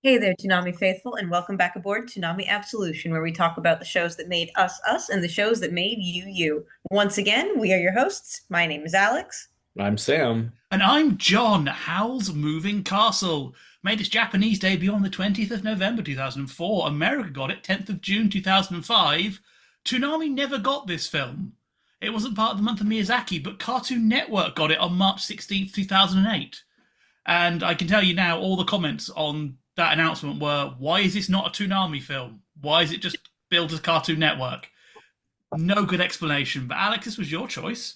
Hey there, Toonami faithful, and welcome back aboard Toonami Absolution, where we talk about the shows that made us us and the shows that made you you. Once again, we are your hosts. My name is Alex. I'm Sam. And I'm John. Howl's Moving Castle made its Japanese debut on the 20th of November 2004. America got it 10th of June 2005. Toonami never got this film. It wasn't part of the month of Miyazaki, but Cartoon Network got it on March 16th, 2008. And I can tell you now, all the comments on that announcement were, why is this not a Toonami film? Why is it just billed as Cartoon Network? No good explanation. But Alex, this was your choice.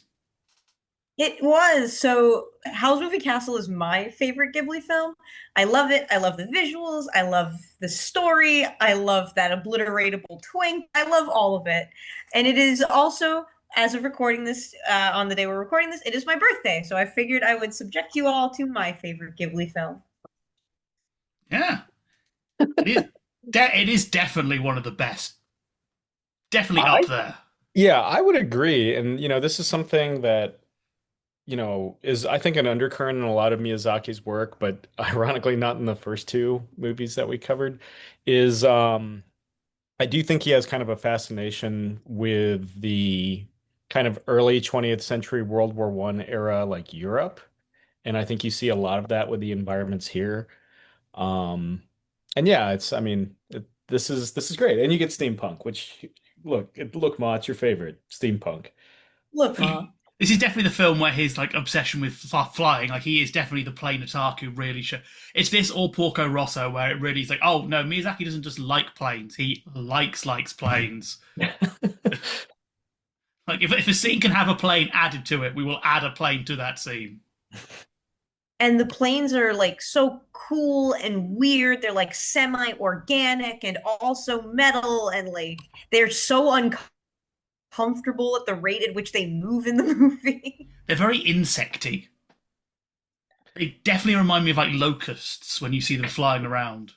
It was. So, Howl's Moving Castle is my favorite Ghibli film. I love it. I love the visuals. I love the story. I love that obliteratable twink. I love all of it. And it is also, as of recording this, on the day we're recording this, it is my birthday. So I figured I would subject you all to my favorite Ghibli film. Yeah. It is definitely one of the best. Definitely I up there. Yeah, I would agree. And this is something that, is I think an undercurrent in a lot of Miyazaki's work, but ironically not in the first two movies that we covered, is I do think he has kind of a fascination with the kind of early 20th century World War One era like Europe. And I think you see a lot of that with the environments here. Um, and yeah, this is great, and you get steampunk, which look, Ma, it's your favorite steampunk. Look, Ma. This is definitely the film where his like obsession with flying, like he is definitely the plane otaku. Really, it's this or Porco Rosso, where it really is like, oh no, Miyazaki doesn't just like planes; he likes planes. Like if a scene can have a plane added to it, we will add a plane to that scene. And the planes are like so cool and weird. They're like semi-organic and also metal, and like they're so uncomfortable at the rate at which they move in the movie. They're very insecty. They definitely remind me of like locusts when you see them flying around.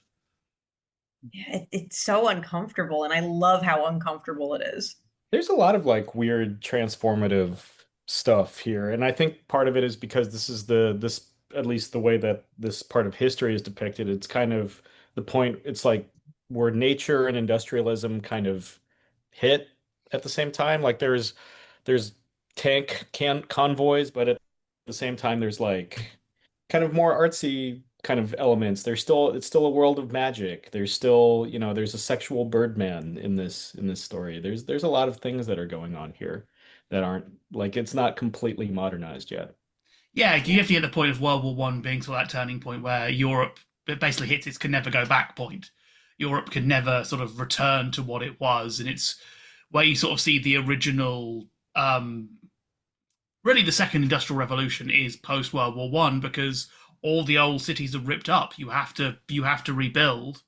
It's so uncomfortable, and I love how uncomfortable it is. There's a lot of like weird transformative stuff here, and I think part of it is because this at least the way that this part of history is depicted, it's kind of the point, it's like where nature and industrialism kind of hit at the same time. Like there's tank can convoys, but at the same time there's like kind of more artsy kind of elements. It's still a world of magic. There's still, there's a sexual Birdman in this story. There's a lot of things that are going on here that aren't like it's not completely modernized yet. Yeah, you have to get the point of World War One being sort of that turning point where Europe it basically hits its can never go back point. Europe can never sort of return to what it was, and it's where you sort of see the original. Really, the second industrial revolution is post World War One because all the old cities are ripped up. You have to rebuild,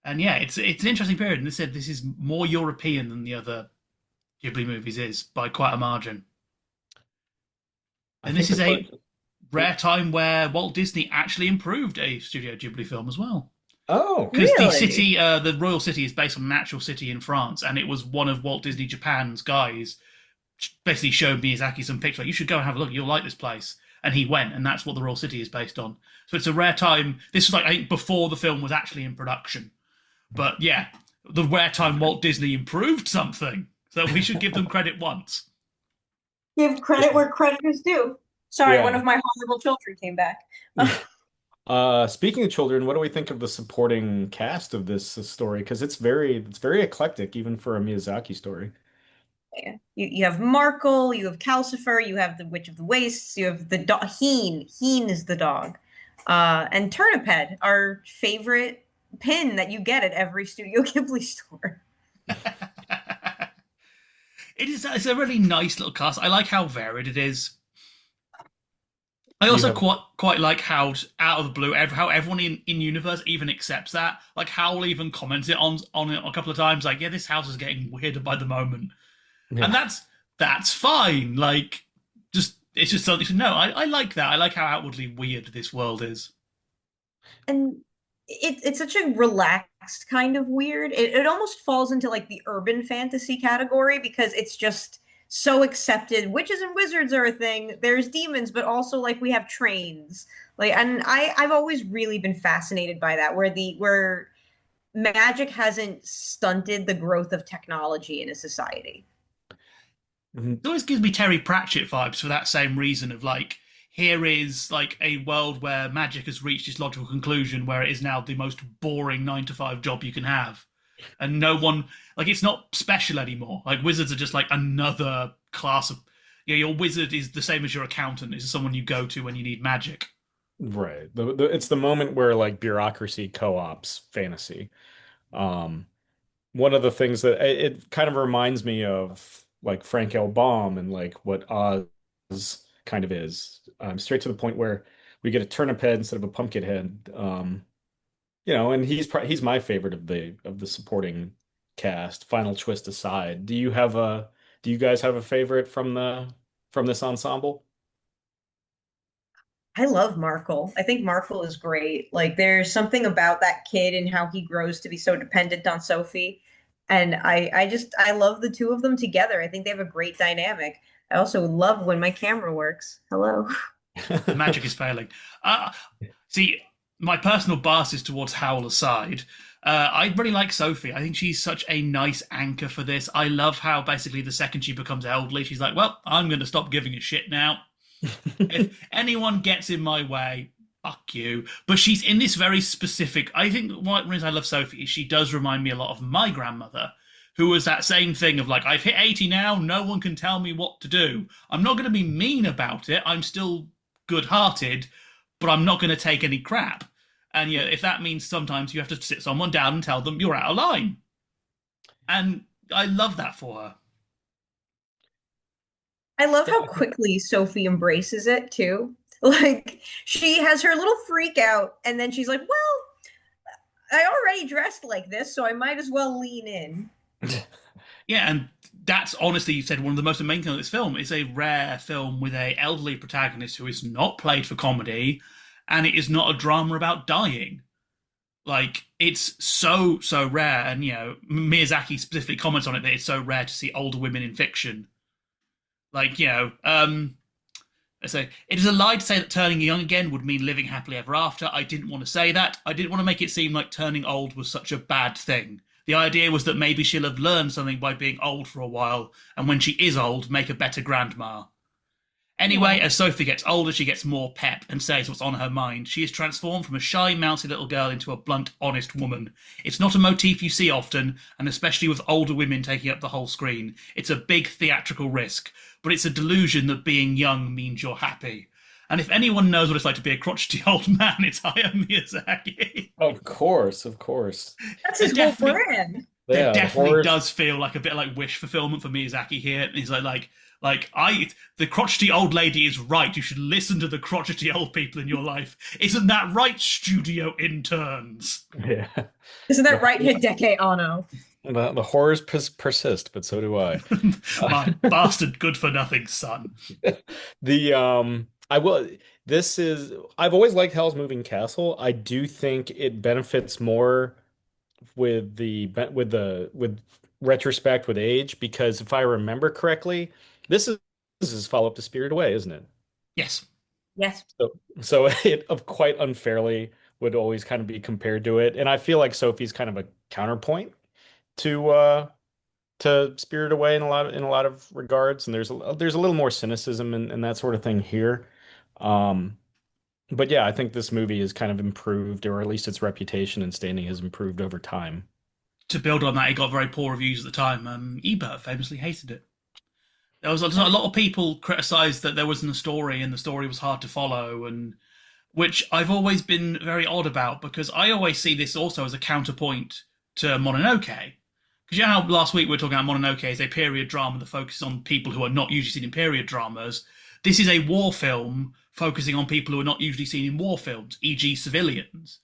and yeah, it's an interesting period. And they said this is more European than the other Ghibli movies is by quite a margin. I And think this the is part. a rare time where Walt Disney actually improved a Studio Ghibli film as well. Oh, Because the Really? city, the royal city, is based on an actual city in France, and it was one of Walt Disney Japan's guys basically showed Miyazaki some pictures. Like, you should go and have a look. You'll like this place. And he went, and that's what the royal city is based on. So it's a rare time. This was like I think before the film was actually in production. But yeah, the rare time Walt Disney improved something. So we should give them credit once. Give credit where credit is due. Sorry, one yeah. of my horrible children came back. Speaking of children, what do we think of the supporting cast of this story? Because it's very eclectic, even for a Miyazaki story. You have Markle, you have Calcifer, you have the Witch of the Wastes, you have the dog. Heen. Heen is the dog. And Turniphead, our favorite pin that you get at every Studio Ghibli store. It's a really nice little cast. I like how varied it is. I Do you also have quite like how out of the blue, how everyone in universe even accepts that. Like Howl even commented on it a couple of times, like, "Yeah, this house is getting weirder by the moment," and yeah. that's fine. Like, just it's just something to know. I like that. I like how outwardly weird this world is. And it's such a relaxed kind of weird. It almost falls into like the urban fantasy category because it's just so accepted. Witches and wizards are a thing. There's demons, but also like we have trains. Like, and I've always really been fascinated by that, where magic hasn't stunted the growth of technology in a society. It always gives me Terry Pratchett vibes for that same reason of like, here is like a world where magic has reached its logical conclusion, where it is now the most boring 9 to 5 job you can have. And no one, like, it's not special anymore. Like, wizards are just like another class of, your wizard is the same as your accountant, is someone you go to when you need magic. Right. It's the moment where like bureaucracy co-ops fantasy. Um, One of the things that it kind of reminds me of like Frank L. Baum and like what Oz kind of is. Straight to the point where we get a turnip head instead of a pumpkin head. And he's my favorite of the supporting cast. Final twist aside, do you guys have a favorite from this ensemble? I love Markle. I think Markle is great. Like there's something about that kid and how he grows to be so dependent on Sophie. And I love the two of them together. I think they have a great dynamic. I also love when my camera works. Hello. The magic is failing. Uh, See, my personal bias is towards Howl aside. I really like Sophie. I think she's such a nice anchor for this. I love how basically the second she becomes elderly, she's like, well, I'm going to stop giving a shit now. If anyone gets in my way, fuck you. But she's in this very specific. I think one reason I love Sophie is she does remind me a lot of my grandmother, who was that same thing of like, I've hit 80 now, no one can tell me what to do. I'm not going to be mean about it. I'm still good hearted, but I'm not going to take any crap. And yeah, if that means sometimes you have to sit someone down and tell them you're out of line. And I love that for her. I love how quickly Sophie embraces it too. Like she has her little freak out and then she's like, "Well, I already dressed like this, so I might as well lean in." Yeah, and that's honestly, you said, one of the most amazing things of this film. It's a rare film with a elderly protagonist who is not played for comedy, and it is not a drama about dying. Like, it's so rare, and Miyazaki specifically comments on it that it's so rare to see older women in fiction. Like, I say it is a lie to say that turning young again would mean living happily ever after. I didn't want to say that. I didn't want to make it seem like turning old was such a bad thing. The idea was that maybe she'll have learned something by being old for a while, and when she is old, make a better grandma. Anyway, as Sophie gets older, she gets more pep and says what's on her mind. She is transformed from a shy, mousy little girl into a blunt, honest woman. It's not a motif you see often, and especially with older women taking up the whole screen. It's a big theatrical risk, but it's a delusion that being young means you're happy. And if anyone knows what it's like to be a crotchety old man, it's Hayao Miyazaki. Of course, of course. That's There his whole definitely, brand. there Yeah, the definitely horror. does feel like a bit like wish fulfillment for Miyazaki here. And he's the crotchety old lady is right. You should listen to the crotchety old people in your life. Isn't that right, studio interns? Yeah. Isn't that The, right, Hideki Anno? the horrors persist, but so do I. My bastard good for nothing son. I will this is I've always liked Hell's Moving Castle. I do think it benefits more with retrospect with age because if I remember correctly, this is follow-up to Spirited Away, isn't it? Yes. Yes. So it of quite unfairly would always kind of be compared to it. And I feel like Sophie's kind of a counterpoint to Spirited Away in a lot of regards. And there's a little more cynicism and that sort of thing here. Um, but yeah, I think this movie has kind of improved, or at least its reputation and standing has improved over time. To build on that, it got very poor reviews at the time. Ebert famously hated it. There was a lot of people criticised that there wasn't a story and the story was hard to follow, and which I've always been very odd about because I always see this also as a counterpoint to Mononoke. Because you know how last week we were talking about Mononoke as a period drama that focuses on people who are not usually seen in period dramas. This is a war film focusing on people who are not usually seen in war films, e.g., civilians.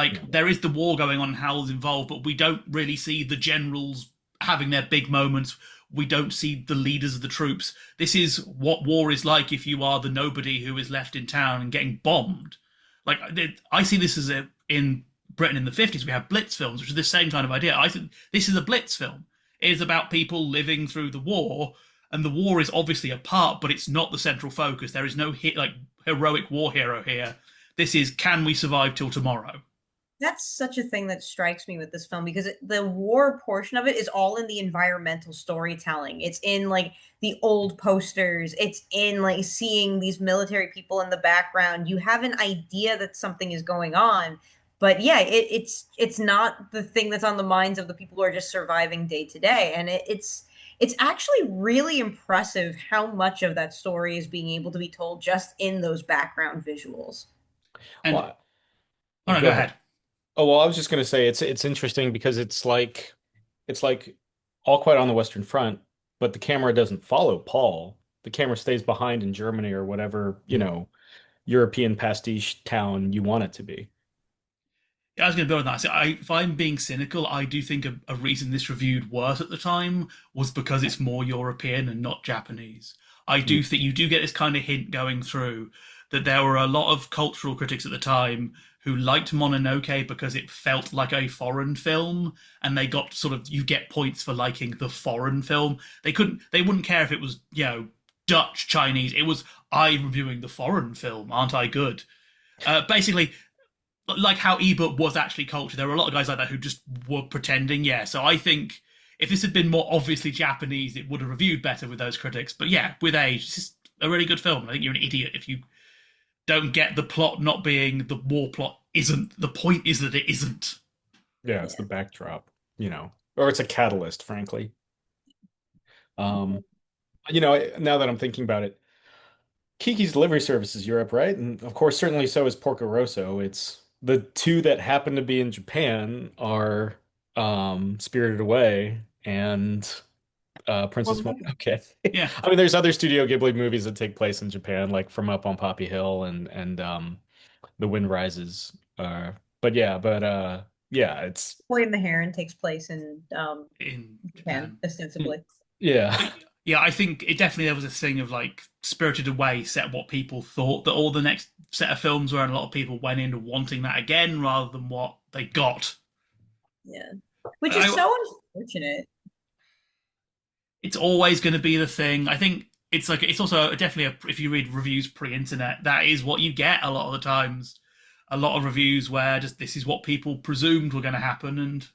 Yeah. Like, there is the war going on and Howl's involved, but we don't really see the generals having their big moments. We don't see the leaders of the troops. This is what war is like if you are the nobody who is left in town and getting bombed. Like, I see this as in Britain in the 50s, we have Blitz films, which is the same kind of idea. I think this is a Blitz film. It is about people living through the war, and the war is obviously a part, but it's not the central focus. There is no heroic war hero here. This is, can we survive till tomorrow? That's such a thing that strikes me with this film because the war portion of it is all in the environmental storytelling. It's in like the old posters. It's in like seeing these military people in the background. You have an idea that something is going on, but yeah, it's not the thing that's on the minds of the people who are just surviving day to day. And it's actually really impressive how much of that story is being able to be told just in those background visuals. And Well, oh no, go go ahead. ahead. Oh, well, I was just going to say it's interesting because it's like All Quiet on the Western Front, but the camera doesn't follow Paul. The camera stays behind in Germany or whatever, European pastiche town you want it to be. Yeah, I was going to build on that. So if I'm being cynical, I do think a reason this reviewed worse at the time was because it's more European and not Japanese. I do Mm. think you do get this kind of hint going through that there were a lot of cultural critics at the time who liked Mononoke because it felt like a foreign film, and they got sort of you get points for liking the foreign film. They wouldn't care if it was Dutch, Chinese. It was I reviewing the foreign film, aren't I good? Basically, like how ebook was actually culture. There were a lot of guys like that who just were pretending. Yeah, so I think if this had been more obviously Japanese, it would have reviewed better with those critics. But yeah, with age, it's just a really good film. I think you're an idiot if you don't get the plot not being the war plot isn't. The point is that it isn't. Yeah, it's the backdrop, or it's a catalyst, frankly. Um, now that I'm thinking about it, Kiki's Delivery Service is Europe, right? And of course, certainly so is Porco Rosso. It's the two that happen to be in Japan are Spirited Away and Princess Well, Mononoke. Yeah, I mean, there's other Studio Ghibli movies that take place in Japan, like From Up on Poppy Hill and The Wind Rises. Yeah, it's Boy and the Heron takes place in in Japan, Japan. mm, ostensibly. yeah. But yeah, I think it definitely there was a thing of like Spirited Away set what people thought that all the next set of films were, and a lot of people went into wanting that again rather than what they got. Yeah. Which is I, so unfortunate. it's always going to be the thing. I think it's like it's also definitely if you read reviews pre-internet, that is what you get a lot of the times. A lot of reviews where just this is what people presumed were going to happen, and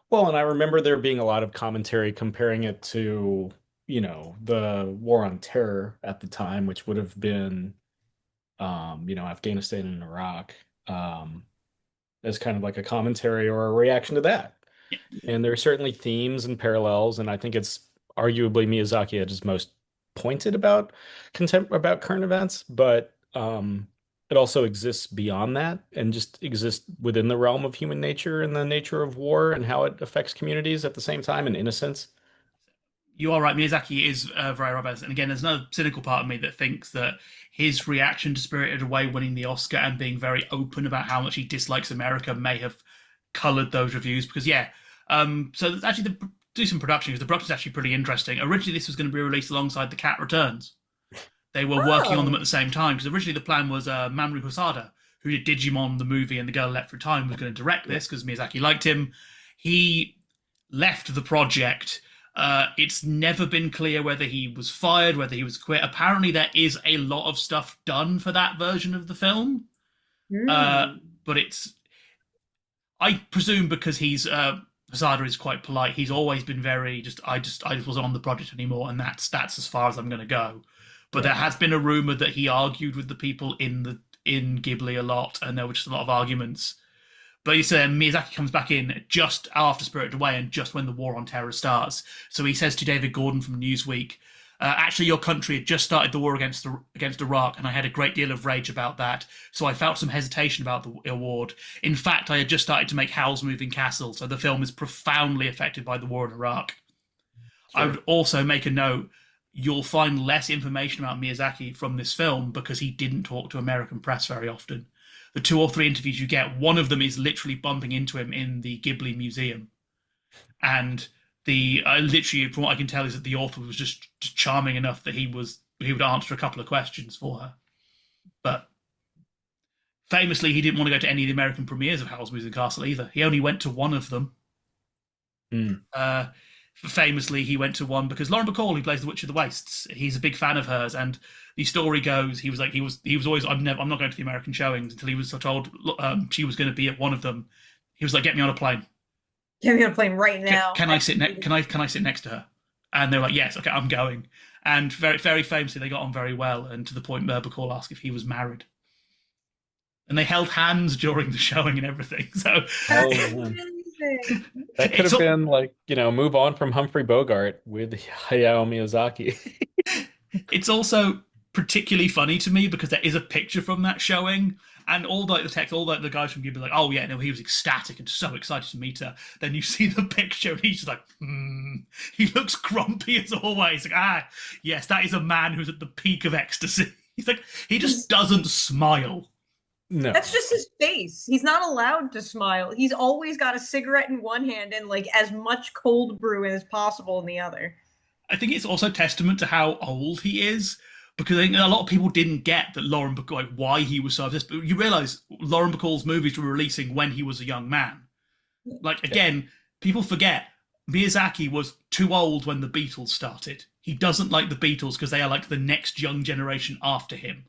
Well, and I remember there being a lot of commentary comparing it to, the War on Terror at the time, which would have been, Afghanistan and Iraq, as kind of like a commentary or a reaction to that. yeah, And there are certainly themes and parallels, and I think it's arguably Miyazaki at his most pointed about current events, but it also exists beyond that and just exists within the realm of human nature and the nature of war and how it affects communities at the same time and innocence. you are right. Miyazaki is very robust, and again, there's no cynical part of me that thinks that his reaction to Spirited Away winning the Oscar and being very open about how much he dislikes America may have coloured those reviews. Because yeah, so actually, do some production because the production is actually pretty interesting. Originally, this was going to be released alongside The Cat Returns. They were working on them Oh, at the same time because originally the plan was Mamoru Hosoda, who did Digimon the movie and The Girl Left Through Time, was going to direct Yeah. this because Miyazaki liked him. He left the project. It's never been clear whether he was fired, whether he was quit. Apparently, there is a lot of stuff done for that version of the film, uh, hmm. but it's I presume because he's Hosoda is quite polite. He's always been very I just wasn't on the project anymore, and that's as far as I'm going to go. But there Yeah. has been a rumor that he argued with the people in Ghibli a lot, and there were just a lot of arguments. But he said Miyazaki comes back in just after Spirited Away and just when the War on Terror starts. So he says to David Gordon from Newsweek, "Actually, your country had just started the war against Iraq, and I had a great deal of rage about that. So I felt some hesitation about the award. In fact, I had just started to make Howl's Moving Castle, so the film is profoundly affected by the war in Iraq." I Sure. would also make a note. You'll find less information about Miyazaki from this film because he didn't talk to American press very often. The two or three interviews you get, one of them is literally bumping into him in the Ghibli Museum, and the literally, from what I can tell, is that the author was just charming enough that he would answer a couple of questions for her. But famously, he didn't want to go to any of the American premieres of Howl's Moving Castle either. He only went to one of them. Mm. Uh, famously, he went to one because Lauren Bacall, who plays the Witch of the Wastes, he's a big fan of hers, and the story goes he was always I'm not going to the American showings until he was told she was going to be at one of them. He was like, get me on a plane. Get me on a plane right now. Can I sit next? Can I sit next to her? And they were like, yes, okay, I'm going. And very very famously, they got on very well, and to the point where Bacall asked if he was married, and they held hands during the showing and everything. So Oh, That's man. amazing. That could it's have been like, move on from Humphrey Bogart with Hayao Miyazaki. it's also particularly funny to me because there is a picture from that showing, and all like the text, all like the guys from Ghibli, like, oh yeah, no, he was ecstatic and so excited to meet her. Then you see the picture, and he's just like, he looks grumpy as always. Like, yes, that is a man who's at the peak of ecstasy. He's like, he just doesn't smile. No. That's just his face. He's not allowed to smile. He's always got a cigarette in one hand and like as much cold brew as possible in the other. I think it's also testament to how old he is, because I think a lot of people didn't get that Lauren Bacall, like, why he was so obsessed. But you realise Lauren Bacall's movies were releasing when he was a young man. Like, again, people forget Miyazaki was too old when the Beatles started. He doesn't like the Beatles because they are like the next young generation after him.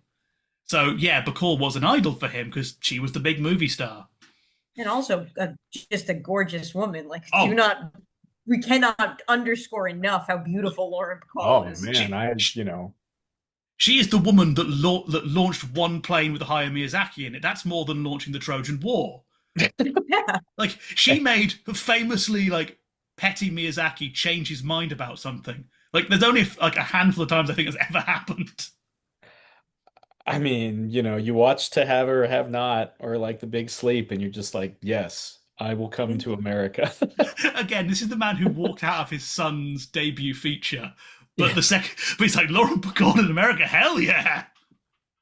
So yeah, Bacall was an idol for him because she was the big movie star. And also just a gorgeous woman. Like, Oh, we cannot underscore enough how beautiful Lauren Oh Bacall is. man, she is the woman that launched one plane with Hayao Miyazaki in it. That's more than launching the Trojan War. Yeah. Like, she made famously like petty Miyazaki change his mind about something. Like, there's only like a handful of times I think that's ever happened. I mean, you watch To Have or Have Not or like The Big Sleep and you're just like, yes, I will come to America. Again, this is the man who walked out of his son's debut feature. But Yeah. but he's like, Lauren Bacall in America, hell yeah!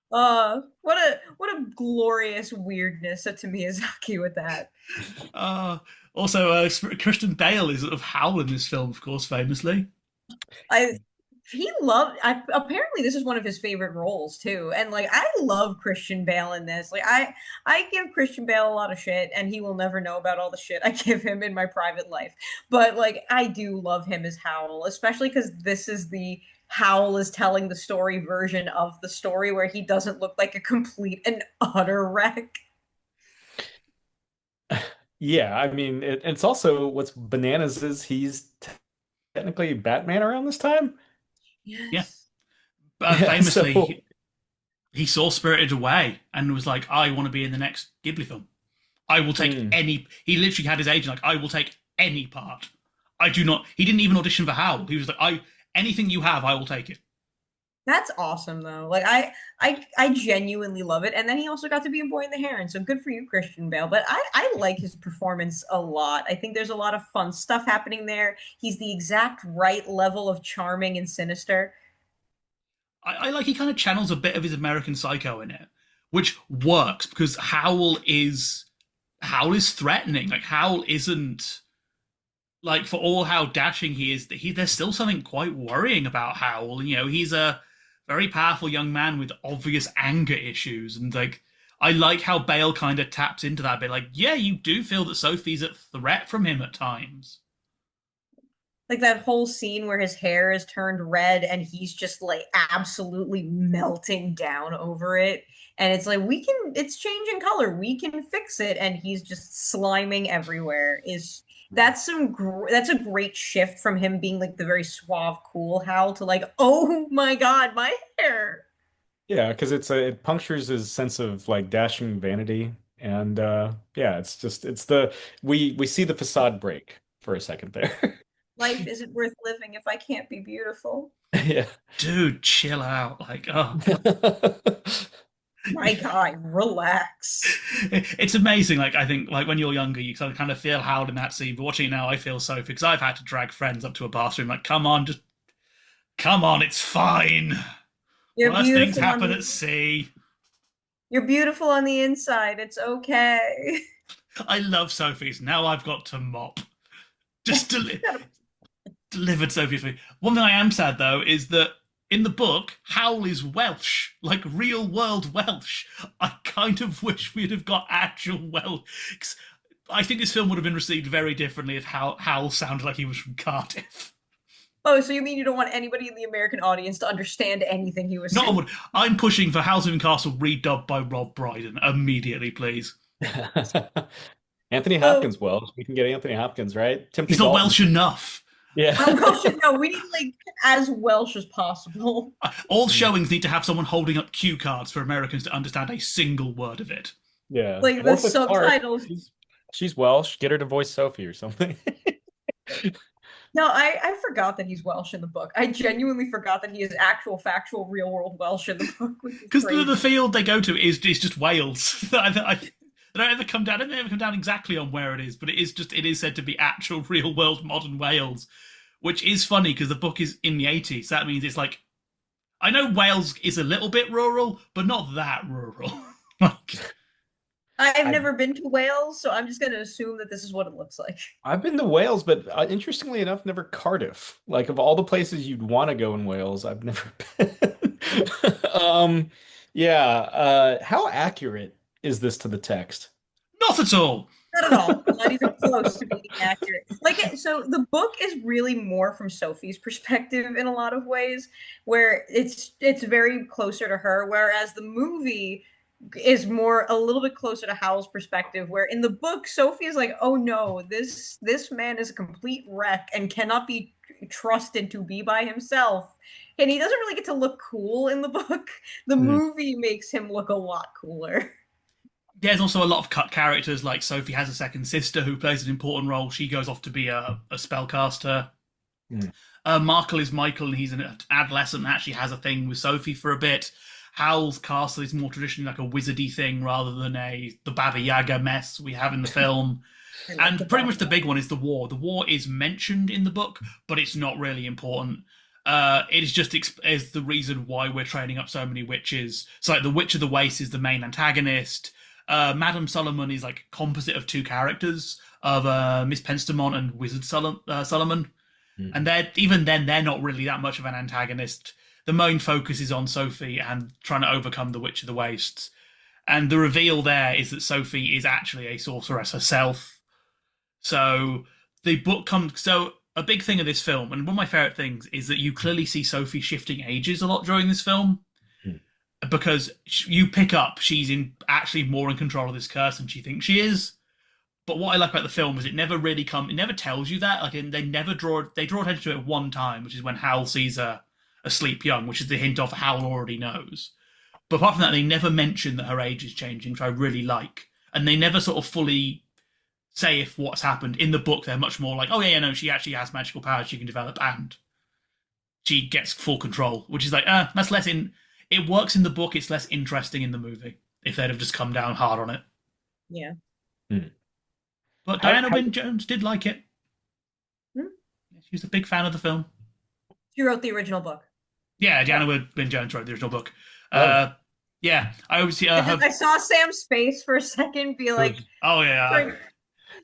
What a glorious weirdness to Miyazaki with that. Also, Christian Bale is of Howl in this film, of course, famously. I apparently this is one of his favorite roles too, and like I love Christian Bale in this. Like I give Christian Bale a lot of shit, and he will never know about all the shit I give him in my private life. But like I do love him as Howl, especially because this is the Howl is telling the story version of the story where he doesn't look like a complete and utter wreck. Yeah, I mean, it's also what's bananas is he's technically Batman around this time. Yeah. Yes. Yeah, Famously, so he saw Spirited Away and was like, I want to be in the next Ghibli film. I will take any. He literally had his agent like, I will take any part. I do not. He didn't even audition for Howl. He was like, anything you have, I will take it. That's awesome though. Like I genuinely love it. And then he also got to be a boy in the Heron. So good for you, Christian Bale. But I like his performance a lot. I think there's a lot of fun stuff happening there. He's the exact right level of charming and sinister. I like he kind of channels a bit of his American Psycho in it, which works because Howl is threatening. Like, Howl isn't like, for all how dashing he is, there's still something quite worrying about Howl. He's a very powerful young man with obvious anger issues, and like, I like how Bale kind of taps into that bit. Like, yeah, you do feel that Sophie's a threat from him at times. Like that whole scene where his hair is turned red and he's just like absolutely melting down over it. And it's like, it's changing color. We can fix it. And he's just sliming everywhere. That's a great shift from him being like the very suave, cool Hal to like, oh my God, my hair. yeah, because it punctures his sense of like dashing vanity, and yeah, we see the facade break for a second there. Life isn't worth living if I can't be beautiful. Yeah. Dude, chill out. Like, oh. My God, relax. It's amazing. Like, I think, like, when you're younger, you kind of feel Howled in that scene. But watching it now, I feel Sophie because I've had to drag friends up to a bathroom. Like, come on, it's fine. Worst things happen at sea. You're beautiful on the inside. It's okay. I love Sophie's. Now I've got to mop. Just delivered Sophie to me. One thing I am sad, though, is that in the book, Howl is Welsh, like real world Welsh. I kind of wish we'd have got actual Welsh. I think this film would have been received very differently if Hal sounded like he was from Cardiff. Oh, so you mean you don't want anybody in the American audience to understand anything he was Not a saying? would. I'm pushing for Howl's Moving Castle redubbed by Rob Brydon immediately, please. Anthony Oh, Hopkins, Welsh. We can get Anthony Hopkins, right? Timothy He's not Dalton. Welsh enough. Yeah. Welsh, no, we need like as Welsh as possible. All Mm. showings need to have someone holding up cue cards for Americans to understand a single word of it. Yeah. Like the Orpha Clark. subtitles. She's Welsh. Get her to voice Sophie or something. No, I forgot that he's Welsh in the book. I genuinely forgot that he is actual, factual, real world Welsh in the book, which is Because crazy. the field they go to is just Wales. They don't ever come down. They don't ever come down exactly on where it is, but it is said to be actual, real world, modern Wales, which is funny because the book is in the 80s. So that means it's like I know Wales is a little bit rural, but not that rural. Like, I've I never been to Wales, so I'm just going to assume that this is what it looks like. I've been to Wales, but interestingly enough, never Cardiff. Like of all the places you'd want to go in Wales, I've never been. Yeah. How accurate is this to the text? not at all. Not at all. Not even close to being accurate. So the book is really more from Sophie's perspective in a lot of ways, where it's very closer to her, whereas the movie is more a little bit closer to Howl's perspective, where in the book Sophie is like, oh no, this man is a complete wreck and cannot be trusted to be by himself. And he doesn't really get to look cool in the book. The Mm. movie makes him look a lot cooler. There's also a lot of cut characters, like Sophie has a second sister who plays an important role. She goes off to be a spellcaster. Mm. Markle is Michael, and he's an adolescent and actually has a thing with Sophie for a bit. Howl's castle is more traditionally like a wizardy thing rather than the Baba Yaga mess we have in the film. And pretty much the big one is the war. The war is mentioned in the book, but it's not really important. It is just is the reason why we're training up so many witches. So like the Witch of the Waste is the main antagonist. Madame Solomon is like composite of two characters of Miss Penstemon and Wizard Solomon, and they're not really that much of an antagonist. The main focus is on Sophie and trying to overcome the Witch of the Wastes, and the reveal there is that Sophie is actually a sorceress herself. So the book comes. So a big thing of this film, and one of my favorite things, is that you clearly see Sophie shifting ages a lot during this film because you pick up actually more in control of this curse than she thinks she is. But what I like about the film is it never tells you that. Like they draw attention to it one time, which is when Howl sees her asleep young, which is the hint of Howl already knows. But apart from that, they never mention that her age is changing, which I really like. And they never sort of fully say if what's happened. In the book, they're much more like, oh yeah, no, she actually has magical powers she can develop and she gets full control, which is like, that's less in. It works in the book. It's less interesting in the movie if they'd have just come down hard on it. Yeah. Hmm. But Diana Wynne Jones did like it. Hmm? She was a big fan of the film. She wrote the original book. Yeah, Diana Wynne Jones wrote the original book. Oh. Yeah, I always see. I saw Sam's face for a second, be like, oh yeah,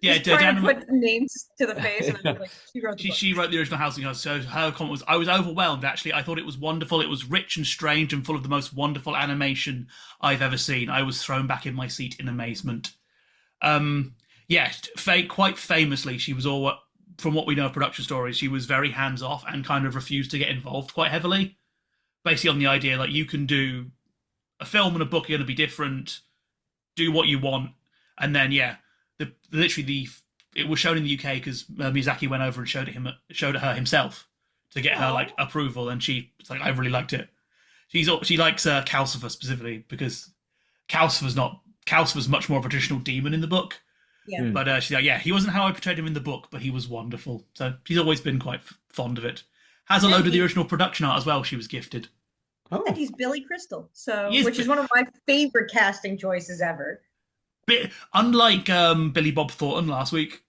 yeah. trying to Diana put names to the face, and then like, she wrote the book. She wrote the original Housing House. So her comment was, I was overwhelmed. Actually, I thought it was wonderful. It was rich and strange and full of the most wonderful animation I've ever seen. I was thrown back in my seat in amazement. Yes, quite famously, she was all, from what we know of production stories, she was very hands off and kind of refused to get involved quite heavily. Basically, on the idea like you can do a film and a book are going to be different. Do what you want, and then it was shown in the UK because Miyazaki went over and showed it her himself to get her like approval, and she's like, I really liked it. She likes Calcifer specifically because Calcifer's much more of a traditional demon in the book. Yeah. But she's like, yeah, he wasn't how I portrayed him in the book, but he was wonderful. So she's always been quite fond of it. Has a load of the original production art as well. She was gifted. Oh. And he's Billy Crystal, which is one of my favorite casting choices ever. Unlike Billy Bob Thornton last week,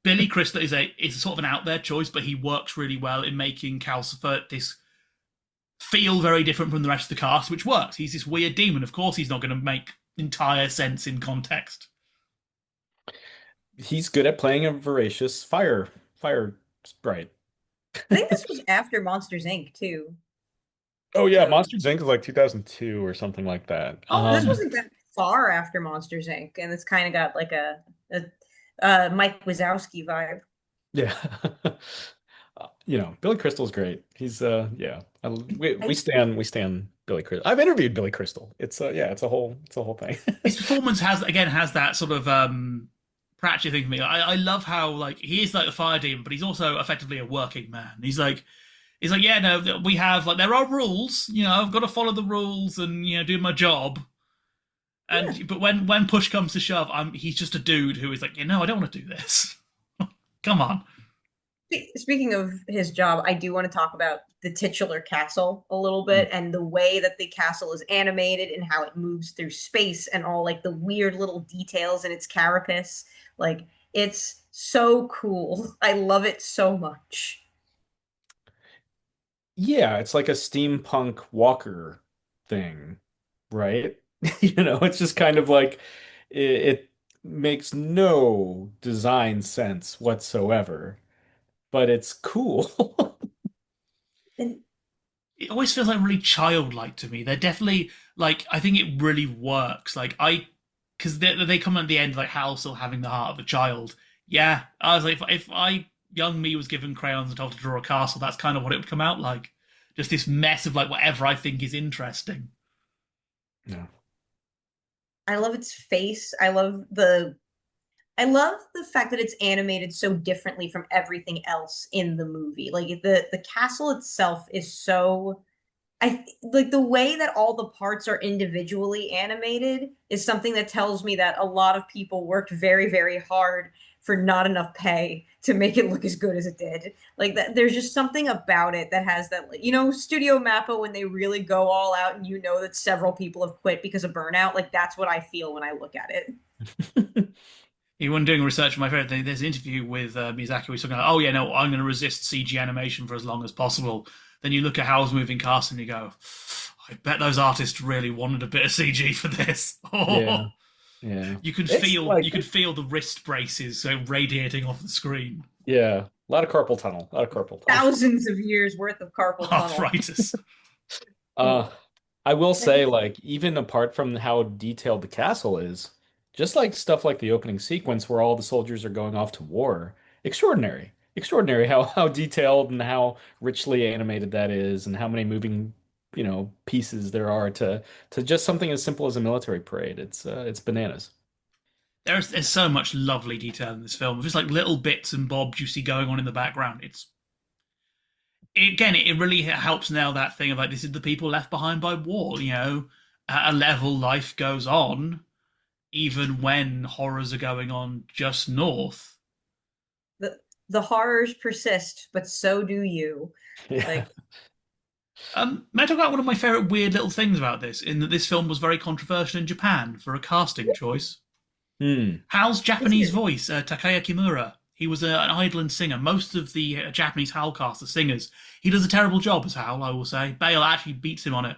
Billy Crystal is sort of an out there choice, but he works really well in making Calcifer this feel very different from the rest of the cast, which works. He's this weird demon. Of course, he's not going to make entire sense in context. He's good at playing a voracious fire sprite. I think this was after Monsters Inc. too. Oh yeah, Monsters Inc. is like 2002 or something like that. This wasn't that far after Monsters Inc. And it's kind of got like a Mike Wazowski vibe. Yeah. Billy Crystal's great. He's yeah. We I stand Billy Crystal. I've interviewed Billy Crystal. Yeah, it's a whole thing. His performance has that sort of Pratchett thing for me. I love how like he is like the fire demon, but he's also effectively a working man. He's like, yeah, no, we have like there are rules. I've got to follow the rules and do my job. yeah. But when push comes to shove, he's just a dude who is like, I don't want to do this. Come on. Speaking of his job, I do want to talk about the titular castle a little bit and the way that the castle is animated and how it moves through space and all like the weird little details in its carapace. Like it's so cool. I love it so much. Yeah, it's like a steampunk walker thing, right? It's just kind of like it makes no design sense whatsoever, but it's cool. And It always feels like really childlike to me. They're definitely like I think it really works. Like because they come at the end like Hal still having the heart of a child. Yeah, I was like, if I young me was given crayons and told to draw a castle, that's kind of what it would come out like. Just this mess of like whatever I think is interesting. Yeah. I love its face. I love the fact that it's animated so differently from everything else in the movie. Like the castle itself is so like the way that all the parts are individually animated is something that tells me that a lot of people worked very, very hard for not enough pay to make it look as good as it did. Like that, there's just something about it that has that, Studio Mappa when they really go all out and that several people have quit because of burnout. Like that's what I feel when I look at it. When doing research for my favorite thing, there's an interview with Miyazaki where he's talking about, oh yeah, no, I'm going to resist CG animation for as long as possible. Then you look at Howl's moving cast and you go, I bet those artists really wanted a bit of CG for this. Yeah. Yeah. You can It's feel like you can feel the wrist braces radiating off the screen. yeah, a lot of carpal tunnel, a lot of carpal tunnel. Thousands of years worth of carpal tunnel. Arthritis. Uh, I will say, like, even apart from how detailed the castle is, just like stuff like the opening sequence where all the soldiers are going off to war, extraordinary. Extraordinary how detailed and how richly animated that is, and how many moving, pieces there are to just something as simple as a military parade. It's bananas. There's so much lovely detail in this film. Just like little bits and bobs you see going on in the background. It really helps nail that thing of like this is the people left behind by war. At a level life goes on, even when horrors are going on just north. The horrors persist, but so do you. Yeah. Like May I talk about one of my favorite weird little things about this? In that this film was very controversial in Japan for a casting choice. Hmm. Hal's is Japanese it? voice, Takaya Kimura, he was an idol and singer. Most of the Japanese Howl cast are singers. He does a terrible job as Howl, I will say. Bale actually beats him on it.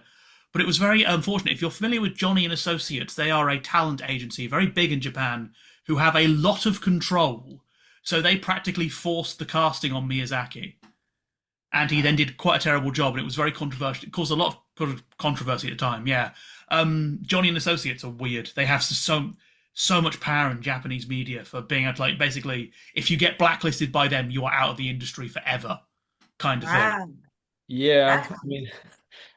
But it was very unfortunate. If you're familiar with Johnny and Associates, they are a talent agency, very big in Japan, who have a lot of control. So they practically forced the casting on Miyazaki. And he then did quite a terrible job, and it was very controversial. It caused a lot of controversy at the time, yeah. Johnny and Associates are weird. They have so much power in Japanese media for being able to, like, basically, if you get blacklisted by them, you are out of the industry forever, kind of thing. wow. Yeah, That I mean,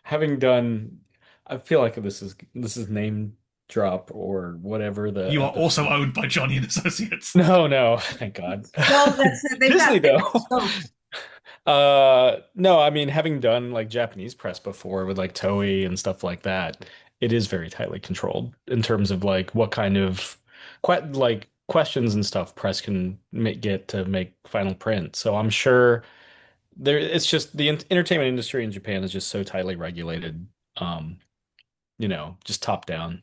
having done, I feel like this is name drop or whatever You are the also owned by Johnny and Associates. no, no, thank God. well, that's they've Disney got they've though. got scopes. No, I mean, having done like Japanese press before with like Toei and stuff like that, it is very tightly controlled in terms of like what kind of like questions and stuff press can get to make final print. So I'm sure it's just the entertainment industry in Japan is just so tightly regulated. Just top down.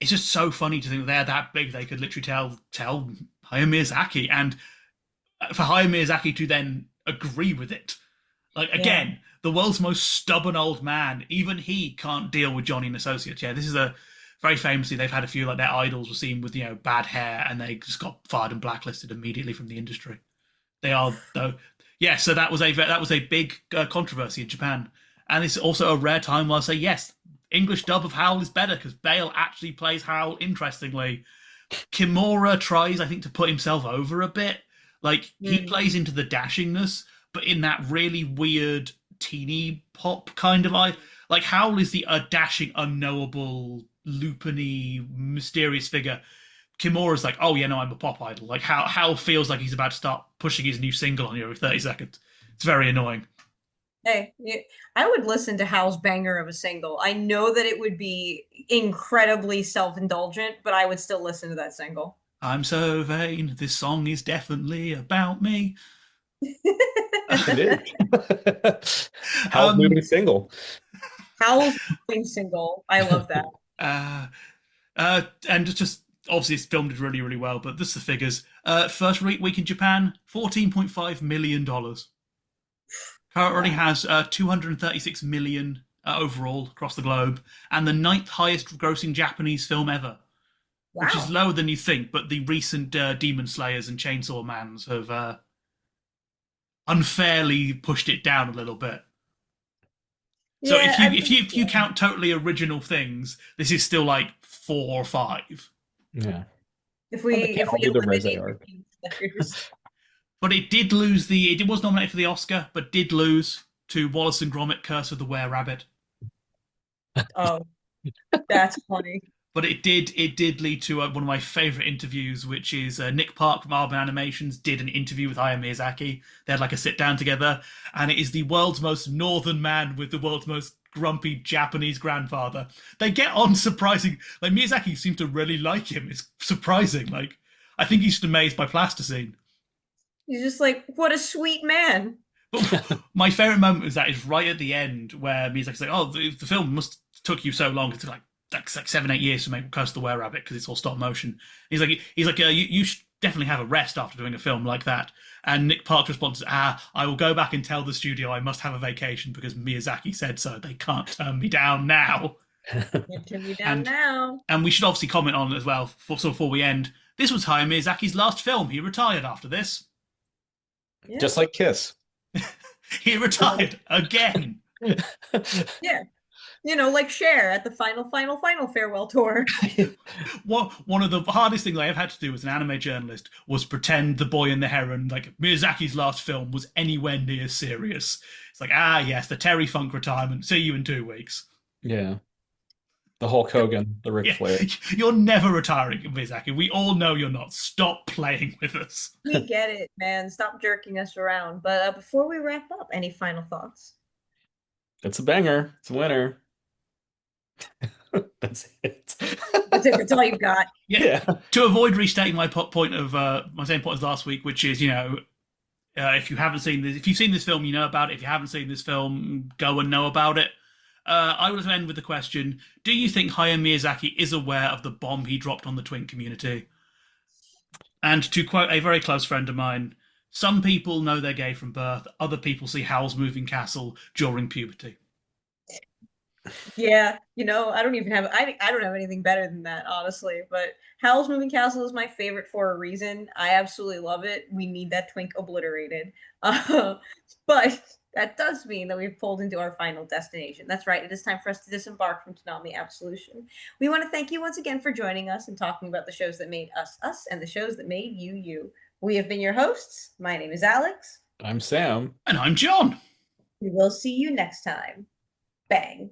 It's just so funny to think that they're that big. They could literally tell Hayao Miyazaki, and for Hayao Miyazaki to then agree with it. Like Yeah. again, the world's most stubborn old man. Even he can't deal with Johnny and Associates. Yeah, this is a very famously they've had a few like their idols were seen with bad hair, and they just got fired and blacklisted immediately from the industry. They are though, yeah. So that was a big controversy in Japan, and it's also a rare time where I say yes, English dub of Howl is better because Bale actually plays Howl interestingly. Kimura tries, I think, to put himself over a bit. Like he Mm. plays into the dashingness, but in that really weird teeny pop kind of eye. Like Howl is the dashing, unknowable, lupiny, mysterious figure. Kimura's like, oh yeah, no, I'm a pop idol. Like Howl feels like he's about to start pushing his new single on you every 30 seconds. It's very annoying. Hey, I would listen to Hal's banger of a single. I know that it would be incredibly self-indulgent, but I would still listen to that single. I'm so vain. This song is definitely about me. It is. Howl's um, moving single. Howl's moving single. I love that. uh, and just obviously it's filmed really, really well. But this is the figures. First week in Japan, $14.5 million. Currently Wow. has 236 million overall across the globe, and the ninth highest grossing Japanese film ever, which is Wow. lower than you think. But the recent Demon Slayers and Chainsaw Mans have unfairly pushed it down a little bit. So Yeah, I mean, if you count totally original things, this is still like 4 or 5. Yeah. if Well, we they can't if all we be the Reze eliminate the arc. Demon Slayers. But it did lose the. It was nominated for the Oscar, but did lose to Wallace and Gromit: Curse of the Were Rabbit. Oh, that's funny. But it did lead to one of my favorite interviews, which is Nick Park from Urban Animations did an interview with Hayao Miyazaki. They had like a sit down together, and it is the world's most northern man with the world's most grumpy Japanese grandfather. They get on surprising. Like Miyazaki seems to really like him. It's surprising. Like I think he's just amazed by plasticine. He's just like, what a sweet man. But my favorite moment is that is right at the end where Miyazaki's like, "Oh, the film must took you so long. It's like 7 8 years to make Curse the Were Rabbit because it's all stop motion." He's like, you should definitely have a rest after doing a film like that. And Nick Park's response is, I will go back and tell the studio I must have a vacation because Miyazaki said so. They can't turn me down now." Can't turn me down And now. and we should obviously comment on as well before we end. This was Hayao Miyazaki's last film. He retired after this. Yeah. Just like Kiss. He retired again. Yeah. Like Cher at the final farewell tour. One of the hardest things I have had to do as an anime journalist was pretend The Boy and the Heron, like Miyazaki's last film, was anywhere near serious. It's like, yes, the Terry Funk retirement. See you in 2 weeks. Yeah. The Hulk Hogan, the Ric Yeah, Flair. you're never retiring, Miyazaki. We all know you're not. Stop playing with us. We get it, man. Stop jerking us around. But before we wrap up, any final thoughts? It's a banger. It's a winner. That's it. That's it. That's all you've got. Yeah. Yeah. To avoid restating my point of my same point as last week, which is, if you haven't seen this, if you've seen this film, you know about it. If you haven't seen this film, go and know about it. I will end with the question: do you think Hayao Miyazaki is aware of the bomb he dropped on the twink community? And to quote a very close friend of mine, some people know they're gay from birth. Other people see Howl's Moving Castle during puberty. Yeah, I don't even have I don't have anything better than that, honestly. But Howl's Moving Castle is my favorite for a reason. I absolutely love it. We need that twink obliterated. But that does mean that we've pulled into our final destination. That's right. It is time for us to disembark from Toonami Absolution. We want to thank you once again for joining us and talking about the shows that made us us and the shows that made you you. We have been your hosts. My name is Alyx. I'm Sam. And I'm John. We will see you next time. Bang.